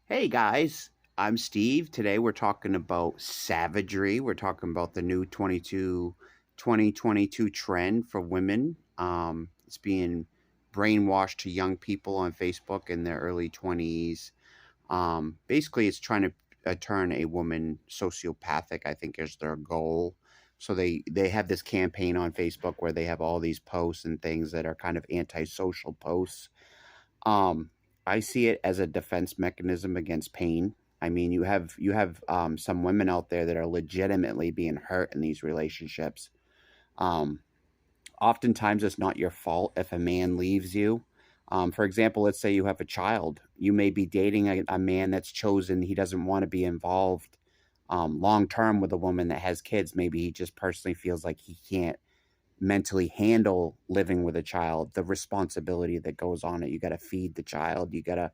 Hey guys, I'm Steve. Today we're talking about savagery. We're talking about the new 2022 trend for women. It's being brainwashed to young people on Facebook in their early 20s. Basically, it's trying to turn a woman sociopathic, I think is their goal. So they have this campaign on Facebook where they have all these posts and things that are kind of antisocial posts. um, I see it as a defense mechanism against pain. I mean, you have some women out there that are legitimately being hurt in these relationships. Um, Oftentimes, it's not your fault if a man leaves you. For example, let's say you have a child. You may be dating a man that's chosen he doesn't want to be involved long term with a woman that has kids. Maybe he just personally feels like he can't mentally handle living with a child, the responsibility that goes on it. You got to feed the child, you got to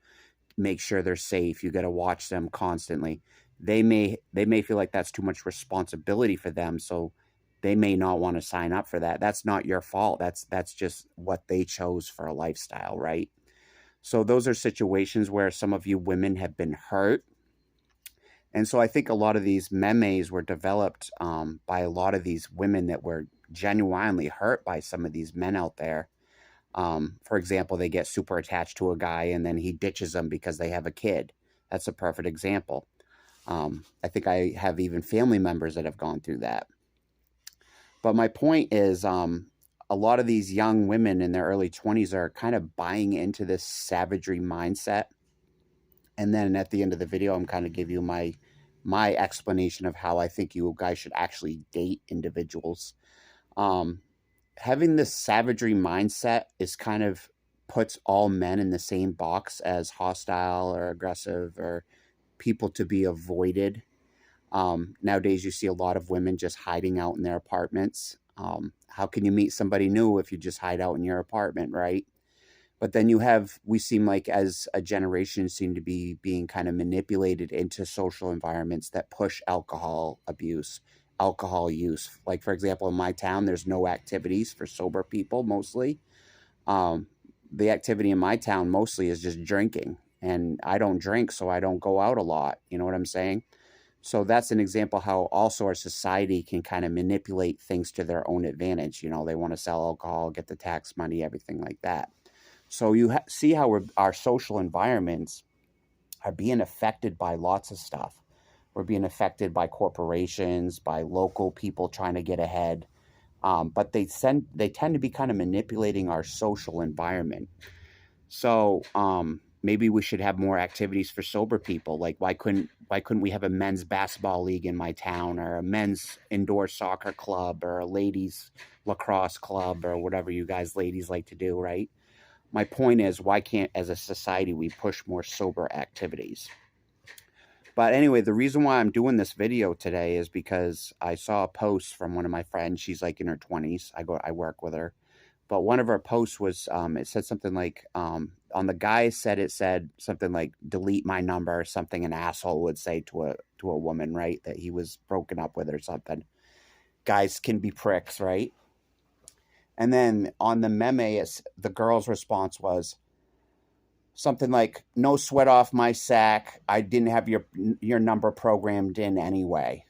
make sure they're safe, you got to watch them constantly. They may feel like that's too much responsibility for them, so they may not want to sign up for that. That's not your fault. That's just what they chose for a lifestyle, right? So those are situations where some of you women have been hurt. And so I think a lot of these memes were developed by a lot of these women that were genuinely hurt by some of these men out there. For example, they get super attached to a guy and then he ditches them because they have a kid. That's a perfect example. I think I have even family members that have gone through that. But my point is, a lot of these young women in their early 20s are kind of buying into this savagery mindset. And then at the end of the video, I'm kind of give you my explanation of how I think you guys should actually date individuals. Um, Having this savagery mindset is kind of puts all men in the same box as hostile or aggressive or people to be avoided. Nowadays, you see a lot of women just hiding out in their apartments. How can you meet somebody new if you just hide out in your apartment, right? But then we seem like as a generation seem to be being kind of manipulated into social environments that push alcohol abuse, alcohol use. Like, for example, in my town, there's no activities for sober people mostly. Um, the activity in my town mostly is just drinking. And I don't drink, so I don't go out a lot. You know what I'm saying? So that's an example how also our society can kind of manipulate things to their own advantage. You know, they want to sell alcohol, get the tax money, everything like that. So you see how our social environments are being affected by lots of stuff. We're being affected by corporations, by local people trying to get ahead. But they tend to be kind of manipulating our social environment. So maybe we should have more activities for sober people. Like why couldn't we have a men's basketball league in my town, or a men's indoor soccer club, or a ladies lacrosse club, or whatever you guys ladies like to do, right? My point is, why can't, as a society, we push more sober activities? But anyway, the reason why I'm doing this video today is because I saw a post from one of my friends. She's like in her 20s. I work with her. But one of her posts was, it said something like, on the guy said, it said something like, delete my number, or something an asshole would say to a woman, right? That he was broken up with or something. Guys can be pricks, right? And then on the meme, the girl's response was, something like, no sweat off my sack, I didn't have your number programmed in anyway.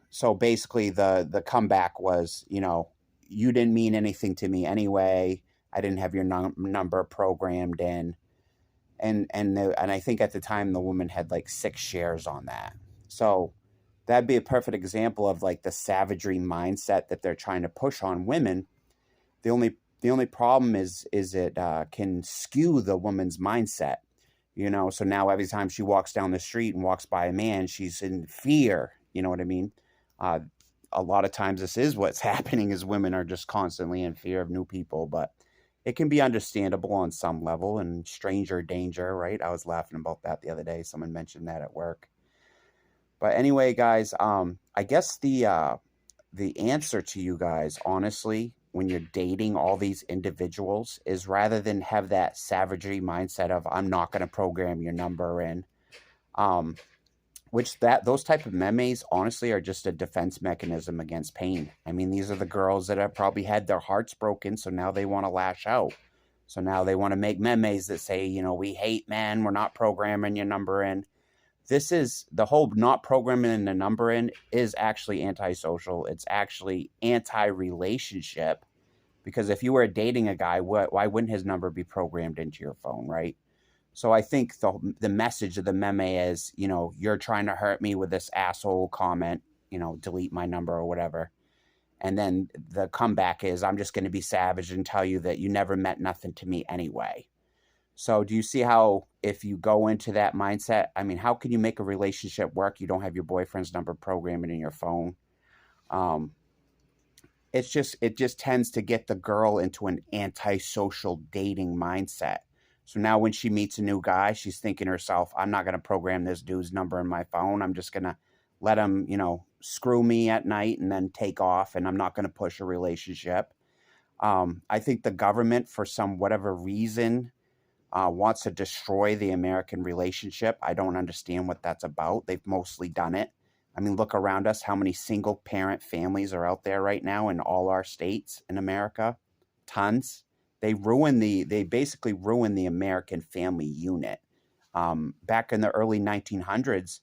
So basically the comeback was, you didn't mean anything to me anyway, I didn't have your number programmed in. And I think at the time the woman had like 6 shares on that. So that'd be a perfect example of like the savagery mindset that they're trying to push on women. The only problem is it can skew the woman's mindset. So now every time she walks down the street and walks by a man, she's in fear. You know what I mean? Uh, a lot of times this is what's happening, is women are just constantly in fear of new people. But it can be understandable on some level, and stranger danger, right? I was laughing about that the other day. Someone mentioned that at work. But anyway, guys, I guess the answer to you guys, honestly, when you're dating all these individuals, is rather than have that savagery mindset of, I'm not going to program your number in, um, which those type of memes honestly are just a defense mechanism against pain. I mean, these are the girls that have probably had their hearts broken, so now they want to lash out. So now they want to make memes that say, we hate men, we're not programming your number in. this is the whole not programming the number in is actually antisocial. It's actually anti-relationship, because if you were dating a guy, why wouldn't his number be programmed into your phone, right? So I think the message of the meme is, you're trying to hurt me with this asshole comment, delete my number or whatever. And then the comeback is, I'm just going to be savage and tell you that you never meant nothing to me anyway. So do you see how, if you go into that mindset, I mean, how can you make a relationship work? You don't have your boyfriend's number programmed in your phone. Um, it just tends to get the girl into an antisocial dating mindset. So now when she meets a new guy, she's thinking to herself, I'm not going to program this dude's number in my phone. I'm just going to let him, screw me at night and then take off, and I'm not going to push a relationship. I think the government, for some whatever reason, wants to destroy the American relationship. I don't understand what that's about. They've mostly done it. I mean, look around us, how many single parent families are out there right now in all our states in America? Tons. They basically ruined the American family unit. Back in the early 1900s,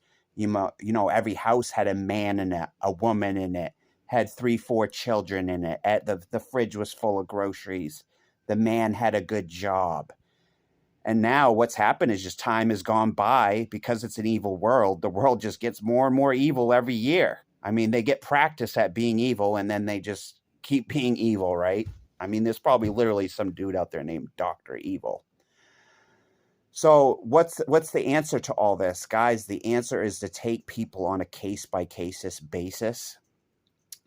every house had a man in it, a woman in it, had 3, 4 children in it. The fridge was full of groceries. The man had a good job. And now what's happened is just time has gone by, because it's an evil world. The world just gets more and more evil every year. I mean, they get practice at being evil, and then they just keep being evil, right? I mean, there's probably literally some dude out there named Dr. Evil. So what's the answer to all this, guys? The answer is to take people on a case-by-case basis.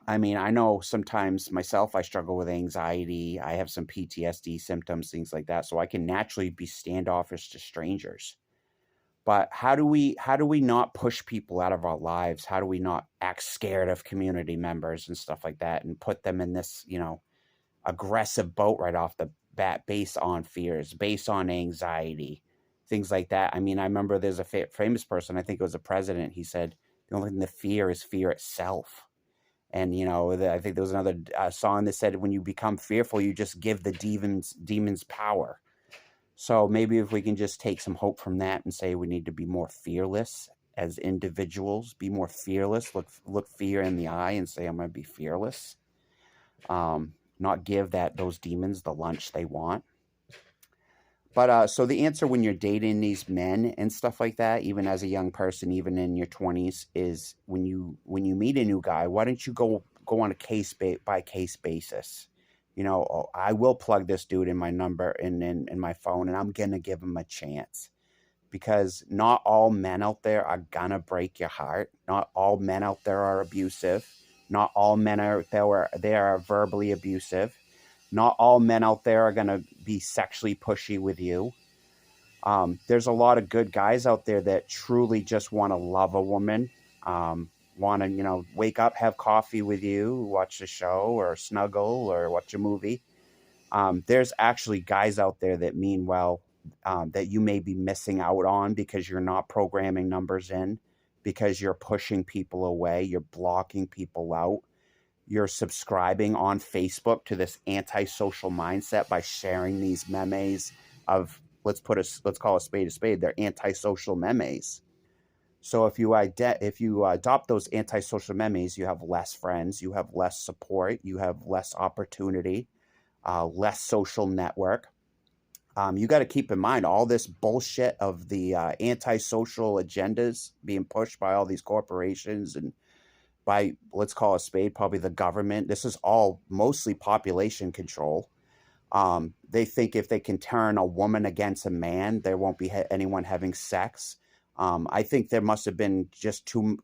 I mean, I know sometimes myself, I struggle with anxiety. I have some PTSD symptoms, things like that. So I can naturally be standoffish to strangers. But how do we not push people out of our lives? How do we not act scared of community members and stuff like that, and put them in this, aggressive boat right off the bat, based on fears, based on anxiety, things like that? I mean, I remember there's a famous person, I think it was a president, he said, the only thing to fear is fear itself. And, I think there was another song that said, when you become fearful, you just give the demons power. So maybe if we can just take some hope from that and say we need to be more fearless as individuals, be more fearless, look fear in the eye and say, I'm going to be fearless. Not give those demons the lunch they want. But so the answer when you're dating these men and stuff like that, even as a young person, even in your 20s, is when you meet a new guy, why don't you go on a case by case basis? I will plug this dude in my number in my phone, and I'm gonna give him a chance, because not all men out there are gonna break your heart. Not all men out there are abusive. Not all men out there are verbally abusive. Not all men out there are going to be sexually pushy with you. There's a lot of good guys out there that truly just want to love a woman, want to, wake up, have coffee with you, watch a show or snuggle or watch a movie. There's actually guys out there that mean well, that you may be missing out on because you're not programming numbers in, because you're pushing people away, you're blocking people out. You're subscribing on Facebook to this antisocial mindset by sharing these memes of, let's call a spade. They're antisocial memes. So if you adopt those antisocial memes, you have less friends, you have less support, you have less opportunity, less social network. You got to keep in mind all this bullshit of the antisocial agendas being pushed by all these corporations and by, let's call a spade, probably the government. This is all mostly population control. They think if they can turn a woman against a man, there won't be anyone having sex. I think there must have been just too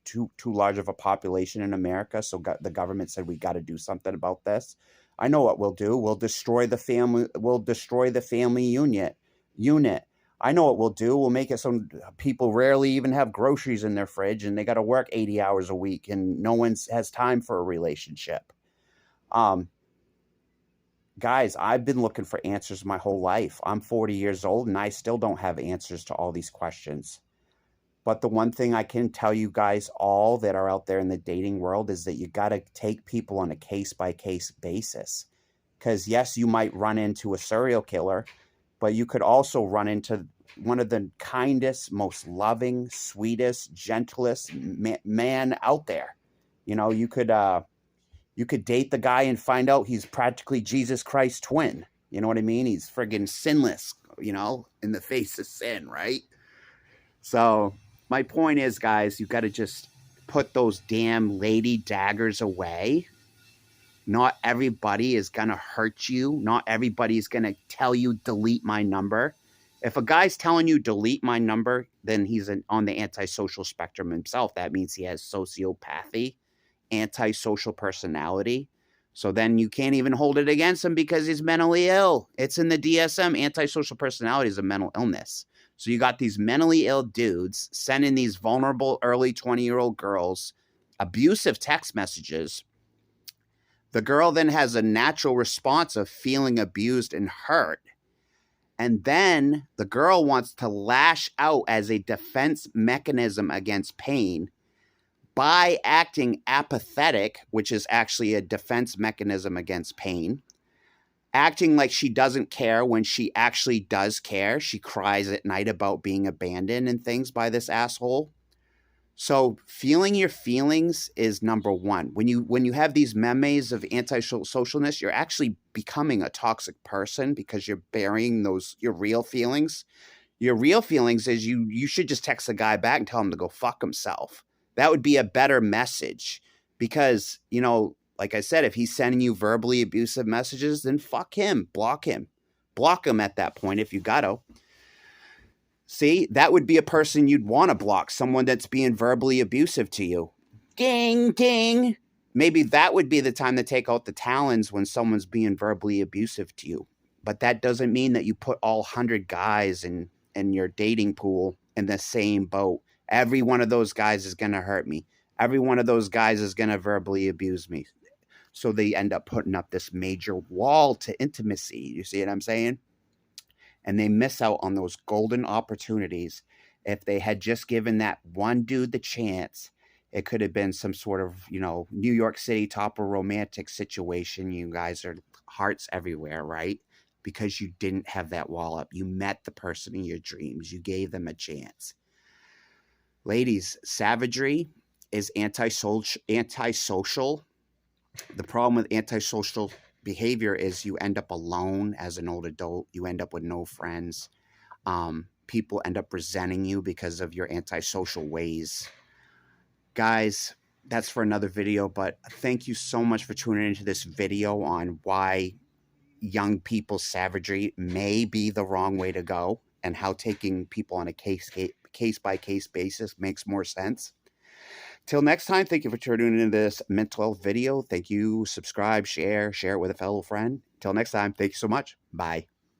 large of a population in America, so the government said we got to do something about this. I know what we'll do. We'll destroy the family. We'll destroy the family unit. I know what we'll do. We'll make it so people rarely even have groceries in their fridge, and they got to work 80 hours a week, and no one has time for a relationship. Guys, I've been looking for answers my whole life. I'm 40 years old, and I still don't have answers to all these questions. But the one thing I can tell you guys all that are out there in the dating world is that you got to take people on a case-by-case basis. Because, yes, you might run into a serial killer, but you could also run into one of the kindest, most loving, sweetest, gentlest man out there. You know, you could date the guy and find out he's practically Jesus Christ's twin. You know what I mean? He's friggin' sinless, you know, in the face of sin, right? So my point is, guys, you got to just put those damn lady daggers away. Not everybody is going to hurt you. Not everybody is going to tell you, delete my number. If a guy's telling you, delete my number, then he's on the antisocial spectrum himself. That means he has sociopathy, antisocial personality. So then you can't even hold it against him because he's mentally ill. It's in the DSM. Antisocial personality is a mental illness. So you got these mentally ill dudes sending these vulnerable early 20-year-old girls abusive text messages. The girl then has a natural response of feeling abused and hurt. And then the girl wants to lash out as a defense mechanism against pain by acting apathetic, which is actually a defense mechanism against pain, acting like she doesn't care when she actually does care. She cries at night about being abandoned and things by this asshole. So feeling your feelings is number one. When you have these memes of anti-socialness, you're actually becoming a toxic person because you're burying your real feelings. Your real feelings is you should just text the guy back and tell him to go fuck himself. That would be a better message because, you know, like I said, if he's sending you verbally abusive messages, then fuck him, block him. Block him at that point if you got to. See, that would be a person you'd want to block, someone that's being verbally abusive to you. Ding, ding. Maybe that would be the time to take out the talons when someone's being verbally abusive to you. But that doesn't mean that you put all 100 guys in your dating pool in the same boat. Every one of those guys is going to hurt me. Every one of those guys is going to verbally abuse me. So they end up putting up this major wall to intimacy. You see what I'm saying? And they miss out on those golden opportunities. If they had just given that one dude the chance, it could have been some sort of, you know, New York City top of romantic situation. You guys are hearts everywhere, right? Because you didn't have that wall up. You met the person in your dreams. You gave them a chance. Ladies, savagery is antisocial. The problem with antisocial behavior is you end up alone as an old adult. You end up with no friends. People end up resenting you because of your antisocial ways. Guys, that's for another video, but thank you so much for tuning into this video on why young people's savagery may be the wrong way to go and how taking people on a case-by-case basis makes more sense. Till next time, thank you for tuning into this mental health video. Thank you. Subscribe, share it with a fellow friend. Till next time, thank you so much. Bye.